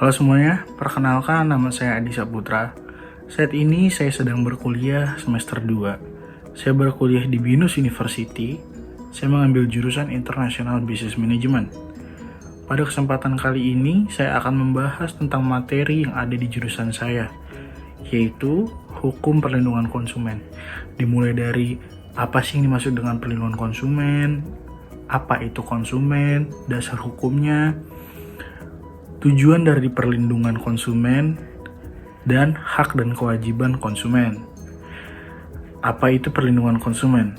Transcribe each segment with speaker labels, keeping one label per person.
Speaker 1: Halo semuanya, perkenalkan nama saya Adi Saputra. Saat ini saya sedang berkuliah semester 2. Saya berkuliah di BINUS University. Saya mengambil jurusan International Business Management. Pada kesempatan kali ini, saya akan membahas tentang materi yang ada di jurusan saya, yaitu Hukum Perlindungan Konsumen. Dimulai dari apa sih yang dimaksud dengan perlindungan konsumen, apa itu konsumen, dasar hukumnya, tujuan dari perlindungan konsumen, dan hak dan kewajiban konsumen. Apa itu perlindungan konsumen?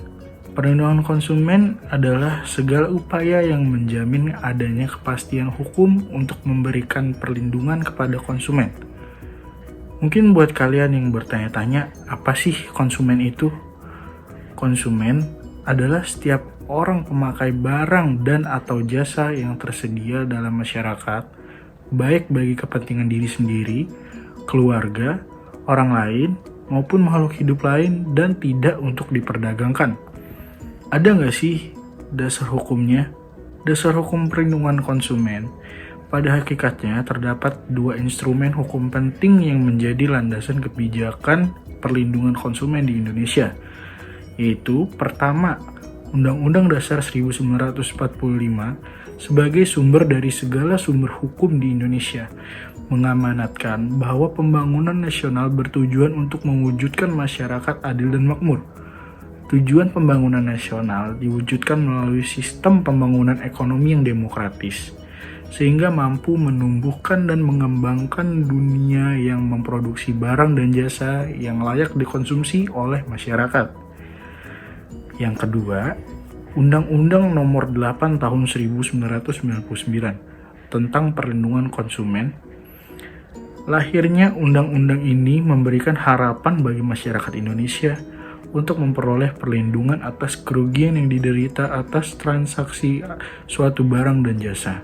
Speaker 1: Perlindungan konsumen adalah segala upaya yang menjamin adanya kepastian hukum untuk memberikan perlindungan kepada konsumen. Mungkin buat kalian yang bertanya-tanya, apa sih konsumen itu? Konsumen adalah setiap orang pemakai barang dan atau jasa yang tersedia dalam masyarakat, baik bagi kepentingan diri sendiri, keluarga, orang lain, maupun makhluk hidup lain dan tidak untuk diperdagangkan. Ada nggak sih dasar hukumnya? Dasar hukum perlindungan konsumen pada hakikatnya terdapat dua instrumen hukum penting yang menjadi landasan kebijakan perlindungan konsumen di Indonesia, yaitu pertama, Undang-Undang Dasar 1945 sebagai sumber dari segala sumber hukum di Indonesia, mengamanatkan bahwa pembangunan nasional bertujuan untuk mewujudkan masyarakat adil dan makmur. Tujuan pembangunan nasional diwujudkan melalui sistem pembangunan ekonomi yang demokratis, sehingga mampu menumbuhkan dan mengembangkan dunia yang memproduksi barang dan jasa yang layak dikonsumsi oleh masyarakat. Yang kedua, Undang-Undang Nomor 8 Tahun 1999 tentang Perlindungan Konsumen. Lahirnya undang-undang ini memberikan harapan bagi masyarakat Indonesia untuk memperoleh perlindungan atas kerugian yang diderita atas transaksi suatu barang dan jasa.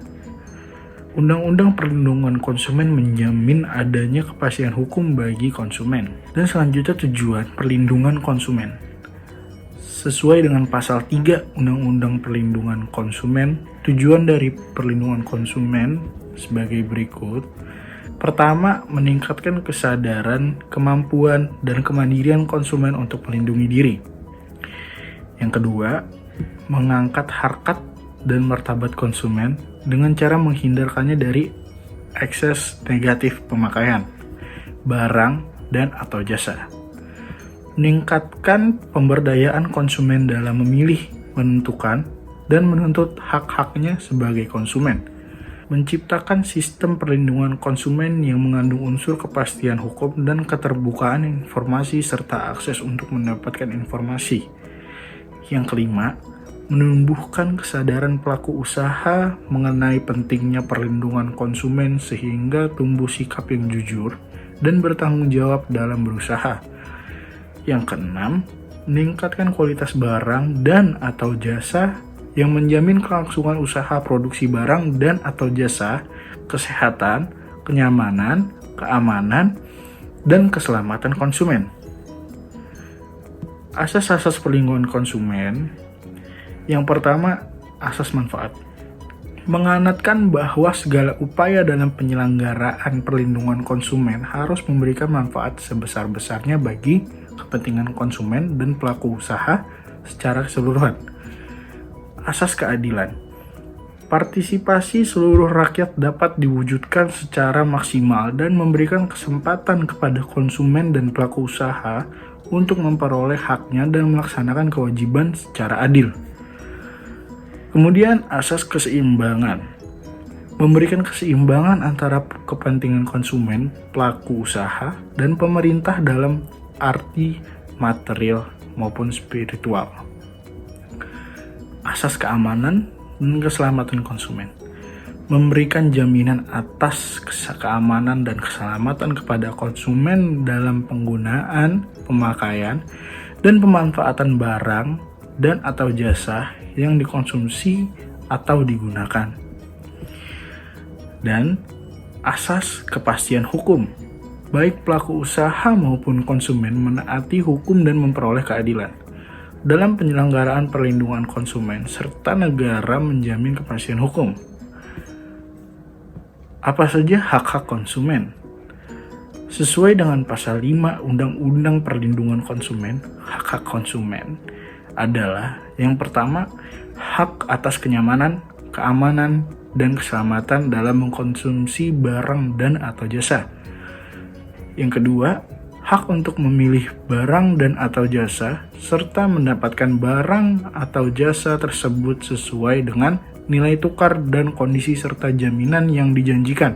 Speaker 1: Undang-Undang Perlindungan Konsumen menjamin adanya kepastian hukum bagi konsumen. Dan selanjutnya tujuan perlindungan konsumen. Sesuai dengan pasal 3 Undang-Undang Perlindungan Konsumen, tujuan dari perlindungan konsumen sebagai berikut. Pertama, meningkatkan kesadaran, kemampuan, dan kemandirian konsumen untuk melindungi diri. Yang kedua, mengangkat harkat dan martabat konsumen dengan cara menghindarkannya dari ekses negatif pemakaian barang dan atau jasa. Meningkatkan pemberdayaan konsumen dalam memilih, menentukan, dan menuntut hak-haknya sebagai konsumen. Menciptakan sistem perlindungan konsumen yang mengandung unsur kepastian hukum dan keterbukaan informasi serta akses untuk mendapatkan informasi. Yang kelima, menumbuhkan kesadaran pelaku usaha mengenai pentingnya perlindungan konsumen sehingga tumbuh sikap yang jujur dan bertanggung jawab dalam berusaha. Yang keenam, meningkatkan kualitas barang dan atau jasa yang menjamin kelangsungan usaha produksi barang dan atau jasa, kesehatan, kenyamanan, keamanan, dan keselamatan konsumen. Asas-asas perlindungan konsumen. Yang pertama, asas manfaat. Menganatkan bahwa segala upaya dalam penyelenggaraan perlindungan konsumen harus memberikan manfaat sebesar-besarnya bagi kepentingan konsumen dan pelaku usaha secara keseluruhan. Asas keadilan. Partisipasi seluruh rakyat dapat diwujudkan secara maksimal dan memberikan kesempatan kepada konsumen dan pelaku usaha untuk memperoleh haknya dan melaksanakan kewajiban secara adil. Kemudian asas keseimbangan. Memberikan keseimbangan antara kepentingan konsumen, pelaku usaha, dan pemerintah dalam arti material maupun spiritual. Asas keamanan dan keselamatan konsumen. Memberikan jaminan atas keamanan dan keselamatan kepada konsumen dalam penggunaan, pemakaian, dan pemanfaatan barang dan atau jasa yang dikonsumsi atau digunakan. Dan asas kepastian hukum. Baik pelaku usaha maupun konsumen menaati hukum dan memperoleh keadilan dalam penyelenggaraan perlindungan konsumen serta negara menjamin kepastian hukum. Apa saja hak-hak konsumen? Sesuai dengan pasal 5 Undang-Undang Perlindungan Konsumen, hak-hak konsumen adalah yang pertama, hak atas kenyamanan, keamanan, dan keselamatan dalam mengkonsumsi barang dan atau jasa. Yang kedua, hak untuk memilih barang dan atau jasa, serta mendapatkan barang atau jasa tersebut sesuai dengan nilai tukar dan kondisi serta jaminan yang dijanjikan.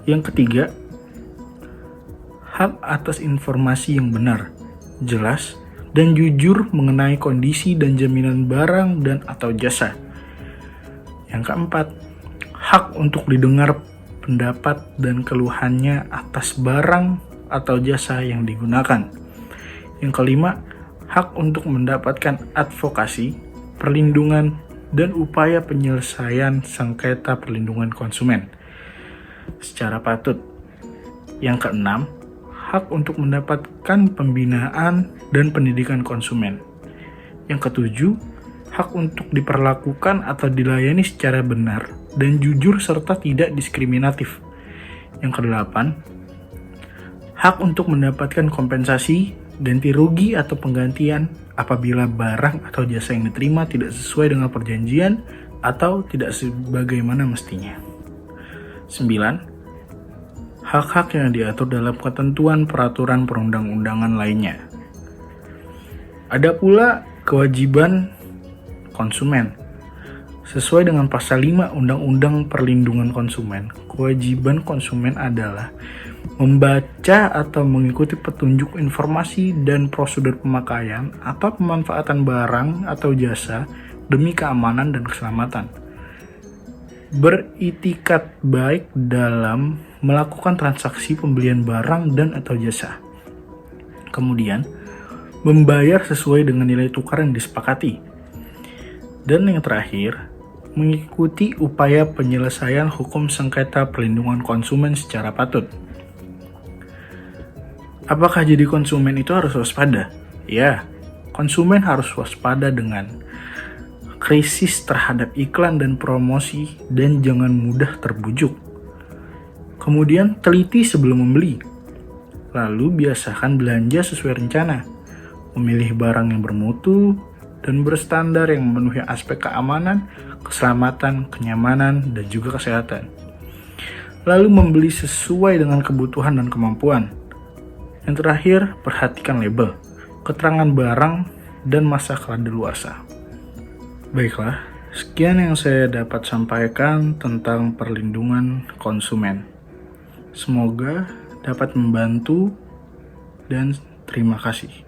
Speaker 1: Yang ketiga, hak atas informasi yang benar, jelas, dan jujur mengenai kondisi dan jaminan barang dan atau jasa. Yang keempat, hak untuk didengar pendapat dan keluhannya atas barang atau jasa yang digunakan. Yang kelima, hak untuk mendapatkan advokasi, perlindungan, dan upaya penyelesaian sengketa perlindungan konsumen secara patut. Yang keenam, hak untuk mendapatkan pembinaan dan pendidikan konsumen. Yang ketujuh, hak untuk diperlakukan atau dilayani secara benar dan jujur serta tidak diskriminatif. Yang kedelapan, hak untuk mendapatkan kompensasi, ganti rugi atau penggantian apabila barang atau jasa yang diterima tidak sesuai dengan perjanjian atau tidak sebagaimana mestinya. 9. Hak-hak yang diatur dalam ketentuan peraturan perundang-undangan lainnya. Ada pula kewajiban konsumen. Sesuai dengan pasal 5 Undang-Undang Perlindungan Konsumen, kewajiban konsumen adalah membaca atau mengikuti petunjuk informasi dan prosedur pemakaian atau pemanfaatan barang atau jasa demi keamanan dan keselamatan. Beritikat baik dalam melakukan transaksi pembelian barang dan atau jasa. Kemudian, membayar sesuai dengan nilai tukar yang disepakati. Dan yang terakhir, mengikuti upaya penyelesaian hukum sengketa perlindungan konsumen secara patut. Apakah jadi konsumen itu harus waspada? Ya, konsumen harus waspada dengan krisis terhadap iklan dan promosi dan jangan mudah terbujuk. Kemudian teliti sebelum membeli. Lalu biasakan belanja sesuai rencana. Memilih barang yang bermutu dan berstandar yang memenuhi aspek keamanan, keselamatan, kenyamanan, dan juga kesehatan. Lalu membeli sesuai dengan kebutuhan dan kemampuan. Yang terakhir, perhatikan label, keterangan barang, dan masa kadaluarsa. Baiklah, sekian yang saya dapat sampaikan tentang perlindungan konsumen. Semoga dapat membantu dan terima kasih.